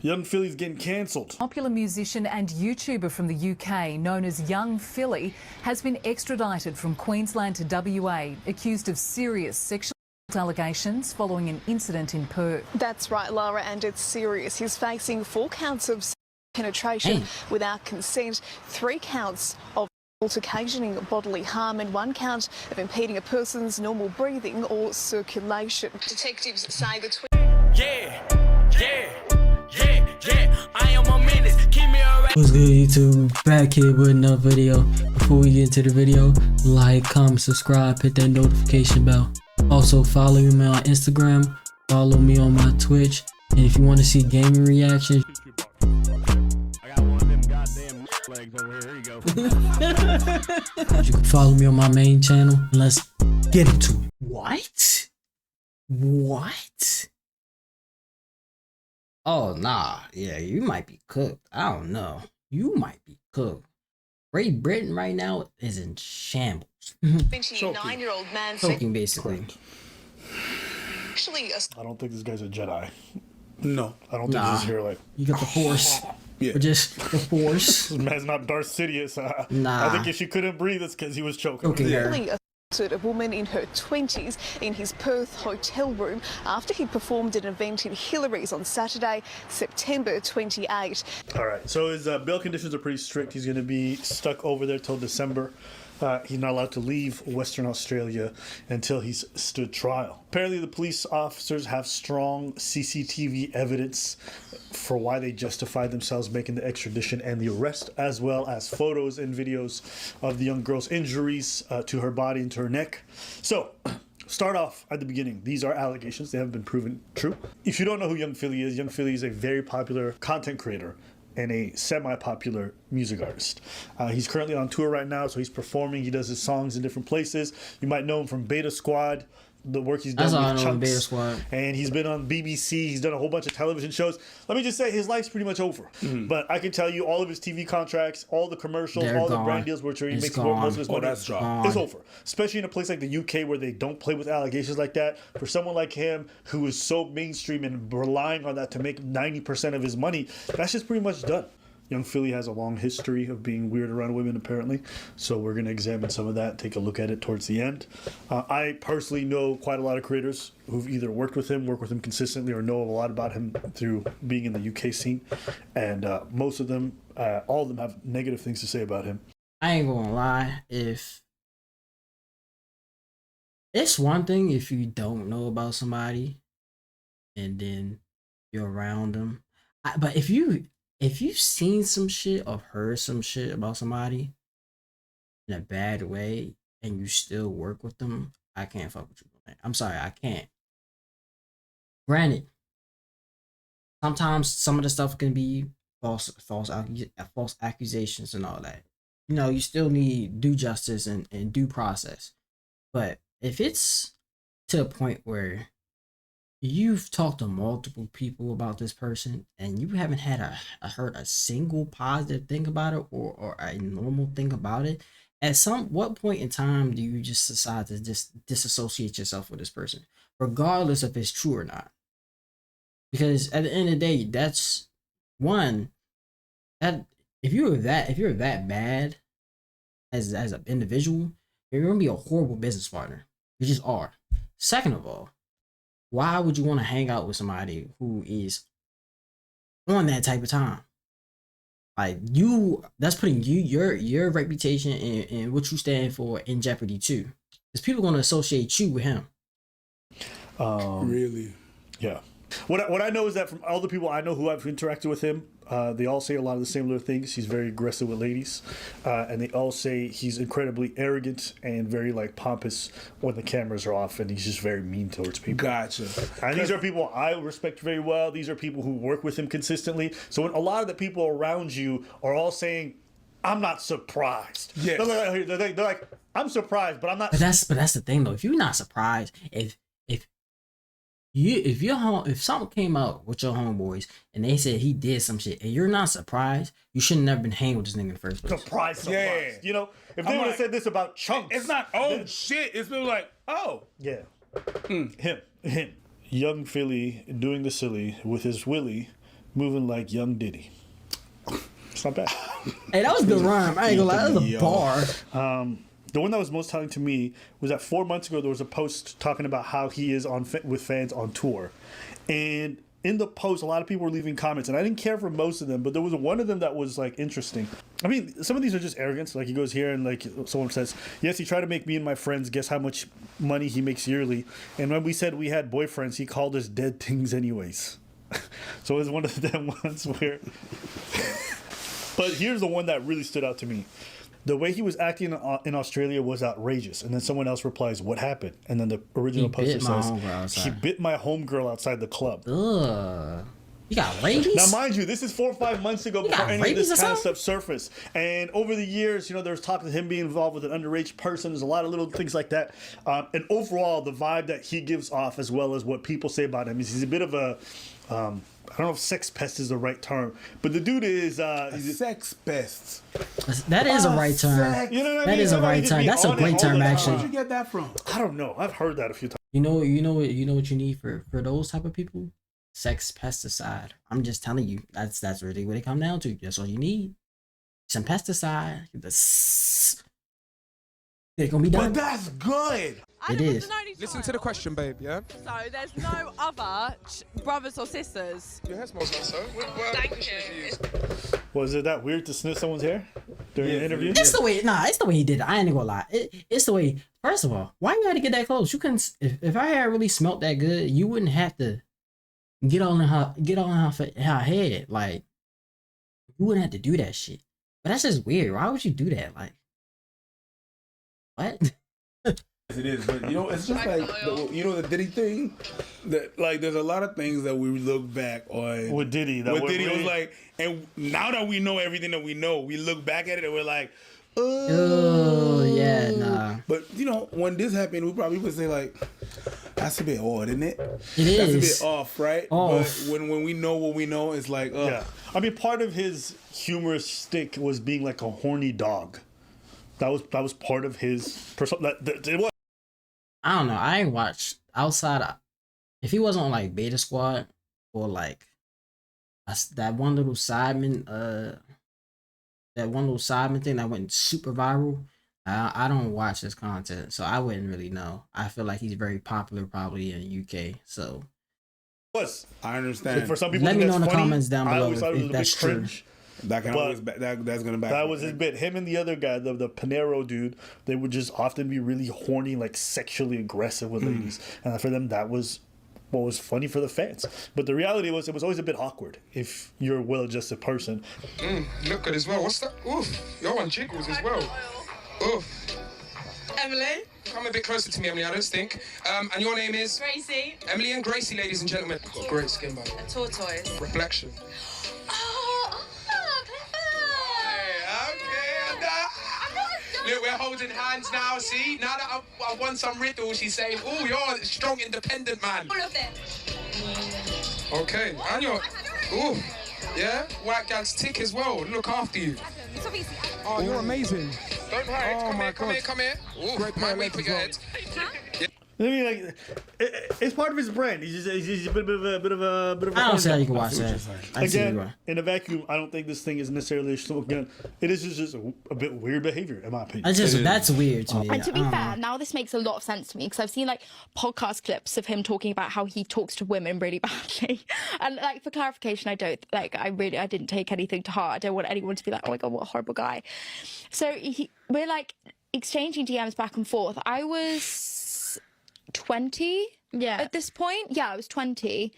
Young Philly's getting cancelled. Popular musician and YouTuber from the UK, known as Young Philly, has been extradited from Queensland to WA, accused of serious sexual allegations following an incident in Perth. That's right, Lara, and it's serious. He's facing 4 counts of penetration without consent, 3 counts of occasioning bodily harm, and 1 count of impeding a person's normal breathing or circulation. Detectives say the I am a menace. Keep me around. What's good, YouTube? Back here with another video. Before we get into the video, like, comment, subscribe, hit that notification bell. Also follow me on Instagram, follow me on my Twitch, and if you want to see gaming reactions, I got one of them goddamn legs over here. Here you go. you can follow me on my main channel. Let's get into it. What? What? Oh, nah. Yeah, you might be cooked. I don't know. You might be cooked. Great Britain right now is in shambles. 29-year-old man Choking, basically. Actually, I don't think this guy's a Jedi. No. I don't think he's here like... You got the Force. Yeah. Or just the Force. This man's not Darth Sidious. Nah. I think if she couldn't breathe, it's because he was choking. Her. a woman in her 20s in his Perth hotel room after he performed an event in Hillary's on Saturday, September 28. All right, so his bail conditions are pretty strict. He's going to be stuck over there till December. He's not allowed to leave Western Australia until he's stood trial. Apparently, the police officers have strong CCTV evidence for why they justified themselves making the extradition and the arrest, as well as photos and videos of the young girl's injuries to her body and to her neck. So, start off at the beginning. These are allegations. They haven't been proven true. If you don't know who Young Philly is a very popular content creator and a semi-popular music artist. He's currently on tour right now, so he's performing. He does his songs in different places. You might know him from Beta Squad, the work he's done with Chunks. Beta Squad. And he's been on BBC. He's done a whole bunch of television shows. Let me just say, his life's pretty much over. But I can tell you, all of his TV contracts, all the commercials, all the brand deals, which he makes most of his money, that's gone. it's over. Especially in a place like the UK where they don't play with allegations like that. For someone like him, who is so mainstream and relying on that to make 90% of his money, that's just pretty much done. Young Philly has a long history of being weird around women, apparently. So we're going to examine some of that, take a look at it towards the end. I personally know quite a lot of creators who've either work with him consistently, or know a lot about him through being in the UK scene. And most of them, all of them have negative things to say about him. I ain't gonna lie. If it's one thing if you don't know about somebody and then you're around them. But if you've seen some shit or heard some shit about somebody in a bad way and you still work with them, I can't fuck with you. I'm sorry, I can't. Granted, sometimes some of the stuff can be false accusations and all that. You know, you still need due justice and due process. But if it's to a point where you've talked to multiple people about this person and you haven't had heard a single positive thing about it or a normal thing about it, at what point in time do you just decide to just disassociate yourself with this person, regardless if it's true or not? Because at the end of the day, that's one, that if you're that bad as an individual, you're gonna be a horrible business partner. You just are. Second of all, why would you want to hang out with somebody who is on that type of time? Like, that's putting your reputation and what you stand for in jeopardy too. Because people are going to associate you with him. Really? Yeah. What I know is that from all the people I know who have interacted with him, they all say a lot of the similar things. He's very aggressive with ladies, and they all say he's incredibly arrogant and very like pompous when the cameras are off, and he's just very mean towards people. Gotcha. And these are people I respect very well. These are people who work with him consistently. So when a lot of the people around you are all saying, "I'm not surprised," yes. they're like, "I'm surprised, but I'm not." But that's the thing though. If you're not surprised, if something came out with your homeboys and they said he did some shit and you're not surprised, you should have never been hanging with this nigga in the first place. Surprise. Yeah. You know, if they would have said this about Chunks, It's not, shit. It's been like, oh. Yeah. Him. Young Philly doing the silly with his willy moving like young Diddy. It's not bad. Hey, that was a good rhyme. I ain't gonna lie, that was a bar. The one that was most telling to me was that 4 months ago there was a post talking about how he is with fans on tour, and in the post a lot of people were leaving comments, and I didn't care for most of them, but there was one of them that was like interesting. I mean, some of these are just arrogance. Like he goes here and like someone says, "Yes, he tried to make me and my friends guess how much money he makes yearly, and when we said we had boyfriends, he called us dead things anyways." So it was one of them ones where. But here's the one that really stood out to me. The way he was acting in Australia was outrageous. And then someone else replies, "What happened?" And then the original poster says, "He bit my homegirl outside the club." Ugh. You got rabies? Now, mind you, this is 4 or 5 months ago before any of this kind of stuff surfaced. And over the years, you know, there was talk of him being involved with an underage person. There's a lot of little things like that. And overall, the vibe that he gives off, as well as what people say about him, is he's a bit of a... I don't know if sex pest is the right term, but the dude is... he's a sex pest. That is a right term. You know what I mean? That is a right term. That's a great term, actually. Where'd you get that from? I don't know. I've heard that a few times. You know what you need for those type of people? Sex pesticide. I'm just telling you, that's really what it come down to. That's all you need. Some pesticide. They're gonna be done. But that's good. It is. Listen to the question, babe, yeah? So there's no other brothers or sisters? Your hair smells nice, sir. Thank you. Was it that weird to sniff someone's hair during an interview? It's the way. Nah, it's the way he did it. I ain't gonna lie. It's the way. First of all, why you had to get that close? You couldn't. If our hair really smelled that good, you wouldn't have to get on her head. Like, you wouldn't have to do that shit. But that's just weird. Why would you do that? Like, what? It is, but you know, it's just like the Diddy thing. That like, there's a lot of things that we look back on with Diddy. Was like, and now that we know everything that we know, we look back at it and we're like, oh yeah, nah. But you know, when this happened, we probably would say like, that's a bit odd, isn't it? It is. That's a bit off, right? Off. But when we know what we know, it's like, yeah. I mean, part of his humorous stick was being like a horny dog. That was part of his persona. It was. I don't know. I ain't watched outside of, if he wasn't on like Beta Squad or like that one little Sidemen thing that went super viral. I don't watch his content, so I wouldn't really know. I feel like he's very popular probably in UK. So I understand. For some people, let me know in the funny. comments down below if that's true. That can always that's gonna back. That was his bit. Him and the other guy, the Panero dude, they would just often be really horny, like sexually aggressive with ladies, and for them that was what was funny for the fans. But the reality was, it was always a bit awkward if you're a well-adjusted person. Look good as well. What's that? Oof, you're on jiggles as well. Oof. Emily? Come a bit closer to me, Emily. I don't think. And your name is Gracie? Emily and Gracie, ladies and gentlemen. Got great skin, by the way. A tortoise. Reflection. Look, we're holding hands now, see? Now that I've won some riddles, she's saying, oh, you're a strong, independent man. All of them. Okay, and you're... Ooh, yeah? White gals tick as well. Look after you. Oh, you're amazing. Don't hide. Oh, Come here. Ooh, Great mind player me, put your head. I mean, like, it's part of his brand. He's a bit of a. I don't see how you can watch that. Again, in a vacuum, I don't think this thing is necessarily a smoke gun. It is just a bit weird behavior, in my opinion. That's weird to me. And to be fair, now this makes a lot of sense to me because I've seen like podcast clips of him talking about how he talks to women really badly. And like, for clarification, I didn't take anything to heart. I don't want anyone to be like, oh my God, what a horrible guy. So we're like exchanging DMs back and forth. I was 20 at this point. Yeah, I was 20.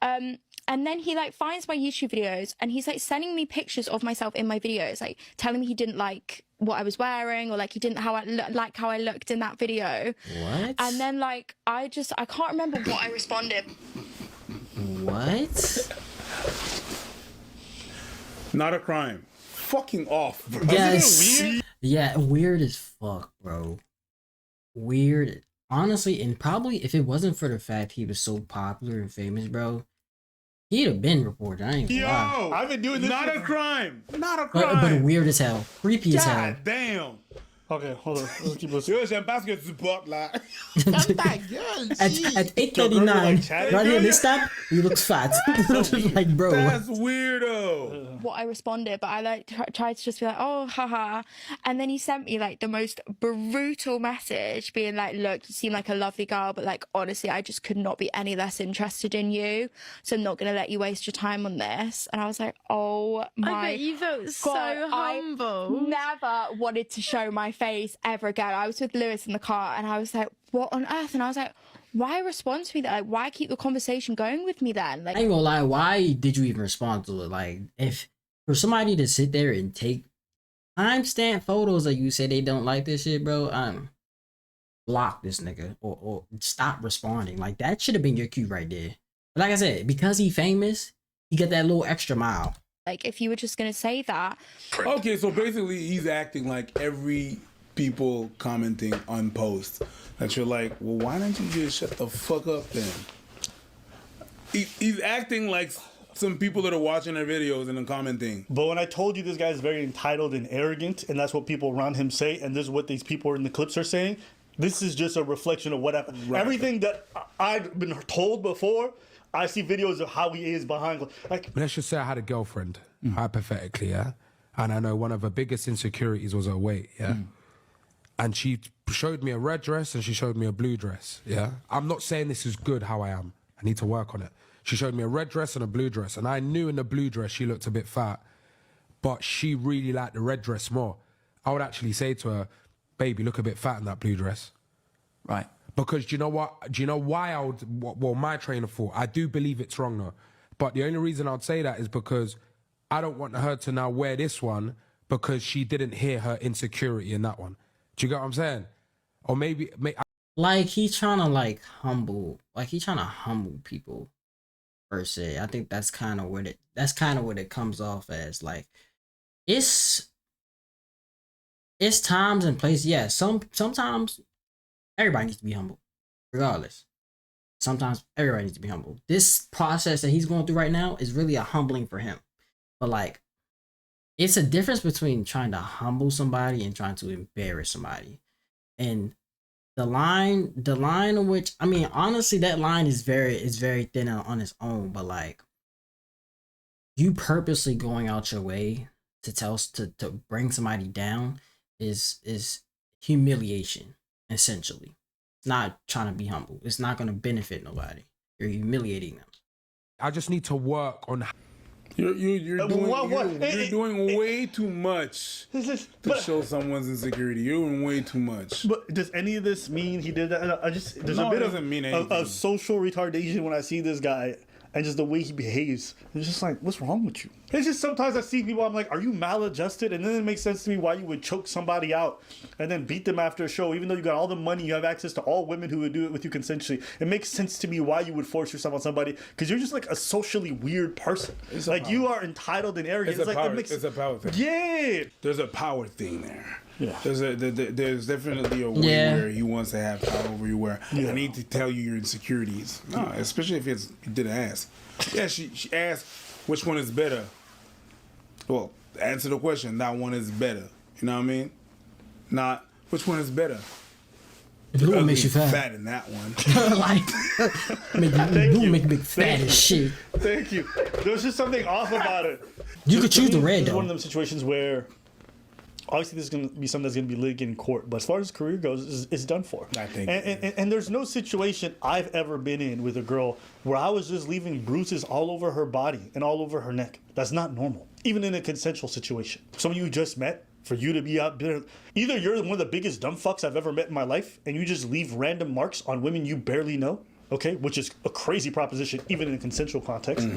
And then he like finds my YouTube videos and he's like sending me pictures of myself in my videos, like telling me he didn't like what I was wearing or like he didn't how I looked in that video. What? And then like I can't remember what I responded. What? Not a crime. Fucking off, bro. Yes. Isn't it weird? Yeah, weird as fuck, bro. Weird. Honestly, and probably if it wasn't for the fact he was so popular and famous, bro, he'd have been reported. I ain't gonna lie. I've been doing this. Not a crime. Not a crime. But weird as hell. Creepy as hell. God damn. Okay, hold on. Let's keep listening. Yo, j'aime pas ce que tu portes là. At 8:39, right here, this time, he looks fat. Like, bro. That's weirdo. What I responded, but I like tried to just be like, oh, haha. And then he sent me like the most brutal message being like, look, you seem like a lovely girl, but like, honestly, I just could not be any less interested in you. So I'm not going to let you waste your time on this. And I was like, oh my I bet you felt God, so humble. I never wanted to show my face ever again. I was with Lewis in the car and I was like, what on earth? And I was like, why respond to me that? Like, why keep the conversation going with me then? Like, I ain't gonna lie, why did you even respond to it? Like, if for somebody to sit there and take timestamp photos of you say they don't like this shit, bro, block this nigga or stop responding. Like, that should have been your cue right there. But like I said, because he famous, he got that little extra mile. like if you were just gonna say that. Okay, so basically he's acting like every people commenting on posts that you're like, well, why don't you just shut the fuck up then? He's acting like some people that are watching their videos and then commenting. But when I told you this guy is very entitled and arrogant, and that's what people around him say, and this is what these people in the clips are saying, this is just a reflection of what happened. Right. Everything that I've been told before, I see videos of how he is behind. Like, let's just say I had a girlfriend, hypothetically, yeah? And I know one of her biggest insecurities was her weight, yeah? And she showed me a red dress and she showed me a blue dress, yeah? I'm not saying this is good how I am. I need to work on it. She showed me a red dress and a blue dress, and I knew in the blue dress she looked a bit fat, but she really liked the red dress more. I would actually say to her, babe, you look a bit fat in that blue dress. Right. Because do you know what? Do you know why I would, well, my train of thought, I do believe it's wrong though, but the only reason I'd say that is because I don't want her to now wear this one because she didn't hear her insecurity in that one. Do you get what I'm saying? Or maybe like he's trying to like humble, like he's trying to humble people per se. I think that's kind of what it comes off as. Like it's times and places. Yeah, sometimes everybody needs to be humble, regardless. Sometimes everybody needs to be humble. This process that he's going through right now is really a humbling for him. But like, it's a difference between trying to humble somebody and trying to embarrass somebody. And the line in which, I mean, honestly, that line is very thin on its own. But like, you purposely going out your way to bring somebody down is humiliation, essentially. It's not trying to be humble. It's not going to benefit nobody. You're humiliating them. I just need to work on. You're doing way too much to show someone's insecurity. You're doing way too much. But does any of this mean he did that? There's a bit of social retardation when I see this guy and just the way he behaves. It's just like, what's wrong with you? It's just sometimes I see people, I'm like, are you maladjusted? And then it makes sense to me why you would choke somebody out and then beat them after a show, even though you got all the money, you have access to all women who would do it with you consensually. It makes sense to me why you would force yourself on somebody, because you're just like a socially weird person. Like, you are entitled and arrogant. It's a power thing. Yeah. There's a power thing there. Yeah. There's definitely a way where he wants to have power over you, where I need to tell you your insecurities. No, especially if he didn't ask. Yeah, she asked which one is better. Well, answer the question. That one is better. You know what I mean? Not which one is better. Blue makes you fat. Fat in that one. Like, blue make big fat as shit. Thank you. There's just something off about it. You could choose the red, It's though. one of them situations where obviously this is going to be something that's going to be litigated in court, but as far as his career goes, it's done for. I think. And there's no situation I've ever been in with a girl where I was just leaving bruises all over her body and all over her neck. That's not normal, even in a consensual situation. Someone you just met, for you to be out there, either you're one of the biggest dumb fucks I've ever met in my life, and you just leave random marks on women you barely know, okay, which is a crazy proposition, even in a consensual context,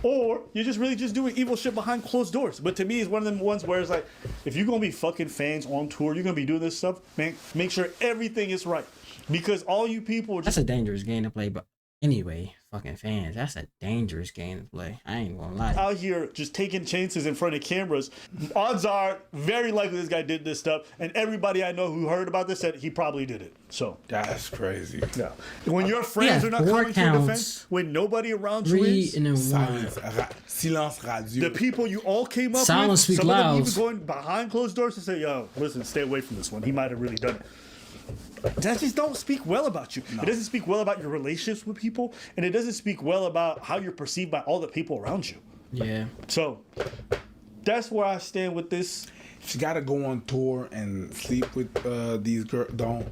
or you're just really just doing evil shit behind closed doors. But to me, it's one of them ones where it's like, if you're gonna be fucking fans on tour, you're gonna be doing this stuff, man, make sure everything is right, because all you people are just... That's a dangerous game to play, but anyway, fucking fans. That's a dangerous game to play. I ain't gonna lie. Out here just taking chances in front of cameras. Odds are very likely this guy did this stuff, and everybody I know who heard about this said he probably did it. So that's crazy. Yeah. When your friends are not coming to your defense, when nobody around you is, silence radio. The people you all came up Silence with, speak some of them loud. even going behind closed doors to say, "Yo, listen, stay away from this one. He might have really done it." That just don't speak well about you. No. It doesn't speak well about your relationships with people, and it doesn't speak well about how you're perceived by all the people around you. Yeah. So that's where I stand with this. If you gotta go on tour and sleep with these girls, don't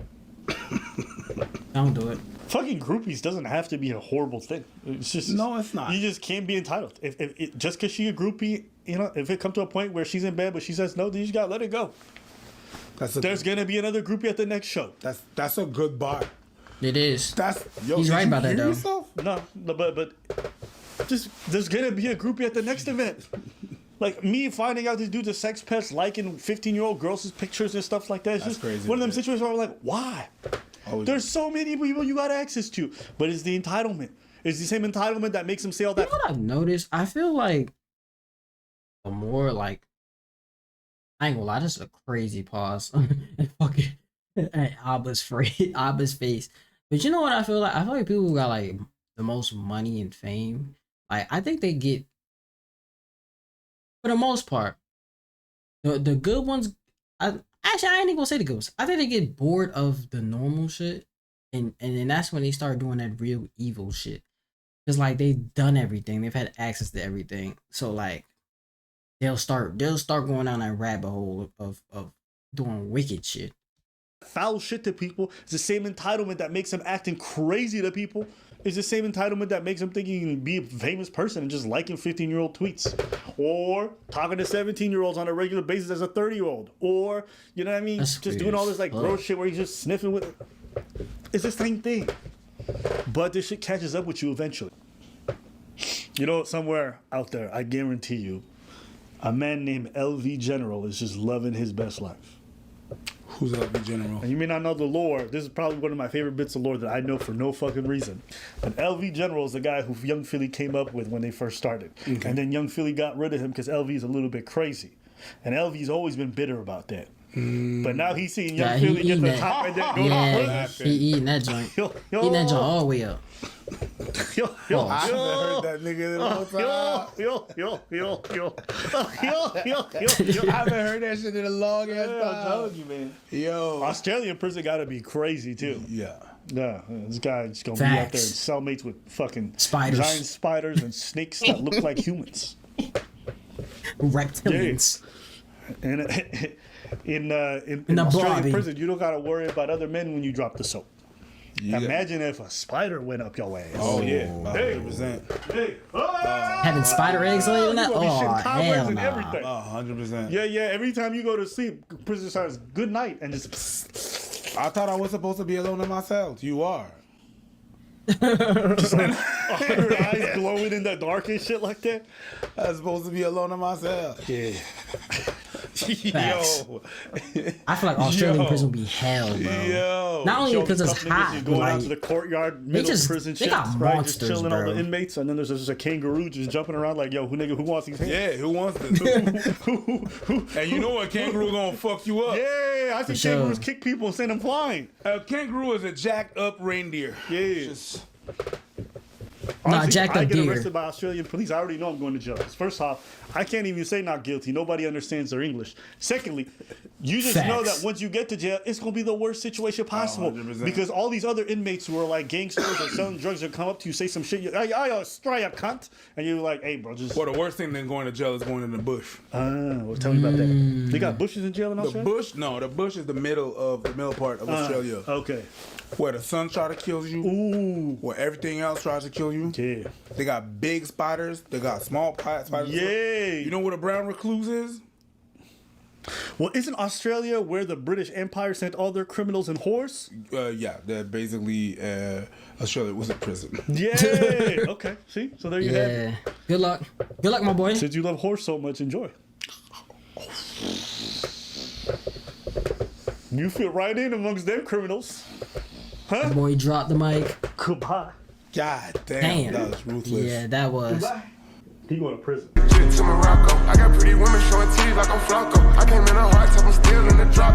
do it. Fucking groupies doesn't have to be a horrible thing. It's just no, it's not. You just can't be entitled. If just because she a groupie, you know, if it come to a point where she's in bed but she says no, then you just gotta let it go. There's gonna be another groupie at the next show. That's a good bar. It is. He's right about that though. Yourself? No, but just there's gonna be a groupie at the next event. Like me finding out this dude's a sex pest, liking 15-year-old girls' pictures and stuff like that. It's just crazy. one of them situations where I'm like, why? There's so many people you got access to, but it's the entitlement. It's the same entitlement that makes them say all that. You know what I've noticed? I feel like the more like, I ain't gonna lie, this is a crazy pause. Fucking Abba's face. But you know what I feel like? I feel like people who got like the most money and fame, like I think they get, for the most part, the good ones. I ain't even gonna say the good ones. I think they get bored of the normal shit, and then that's when they start doing that real evil shit. Cause like they've done everything, they've had access to everything, so like they'll start going down that rabbit hole of doing wicked shit. Foul shit to people. It's the same entitlement that makes them acting crazy to people. It's the same entitlement that makes them think you can be a famous person and just liking 15-year-old tweets. Or talking to 17-year-olds on a regular basis as a 30-year-old. Or, you know what I mean? That's just doing all this like gross shit where he's just sniffing with it. It's the same thing. But this shit catches up with you eventually. You know, somewhere out there, I guarantee you, a man named LV General is just loving his best life. Who's LV General? And you may not know the lore. This is probably one of my favorite bits of lore that I know for no fucking reason. But LV General is the guy who Young Philly came up with when they first started. Okay. And then Young Philly got rid of him because LV is a little bit crazy. And LV's always been bitter about that. But now he's seeing Young Philly get the top and then go to prison. He eating that joint. Eating that joint all the way up. I haven't heard that nigga in a long time. I haven't heard that shit in a long ass time. I'm telling you, man. Yo. Australian prison gotta be crazy too. Yeah. Yeah, this guy's gonna be out there in cellmates with fucking giant spiders and snakes that look like humans. Reptilians. Yeah. And in Australian prison, you don't gotta worry about other men when you drop the soap. Yeah. Imagine if a spider went up your ass. Oh yeah, 100%. Hey. Having spider eggs laying that? Oh hell no. 100%. Yeah. Every time you go to sleep, prison says good night and just. I thought I was supposed to be alone in my cell. You are. Just like, your eyes glowing in the dark and shit like that. I was supposed to be alone in my cell. Yeah. Yo. I feel like Australian prison would be hell, bro. Yo. Not only because it's hot, going like, out to the courtyard, middle prison shit, got right? monsters, Just chilling bro. all the inmates, and then there's just a kangaroo just jumping around like, yo, who wants these hands? Yeah, who wants this? And you know what? Kangaroo gonna fuck you up. Yeah, I think kangaroos kick people and send them flying. A kangaroo is a jacked up reindeer. Yeah. Nah, Honestly, jacked I up get deer. arrested by Australian police, I already know I'm going to jail. First off, I can't even say not guilty. Nobody understands their English. Secondly, you just know that once you get to jail, it's going to be the worst situation possible. 100%. Because all these other inmates who are like gangsters or selling drugs will come up to you, say some shit. I Australia, cunt. And you're like, hey, bro, just. Well, the worst thing than going to jail is going in the bush. Well, tell me about that. They got bushes in jail in Australia? The bush? No, the bush is the middle part of Australia. Okay. Where the sun try to kill you. Ooh. Where everything else tries to kill you. Yeah. They got big spiders. They got small spiders. Yeah. You know what a brown recluse is? Well, isn't Australia where the British Empire sent all their criminals and whores? Yeah, they're basically Australia was a prison. Yeah. Okay. See, so there you have it. Good luck, my boy. Since you love horse so much, enjoy. You fit right in amongst them criminals, huh? Boy, drop the mic. Goodbye. God damn, that was ruthless. Yeah, that was. He going to prison. To Morocco, I got pretty women showing titties like I'm Flacco. I came in a hard top, I'm still in the drop.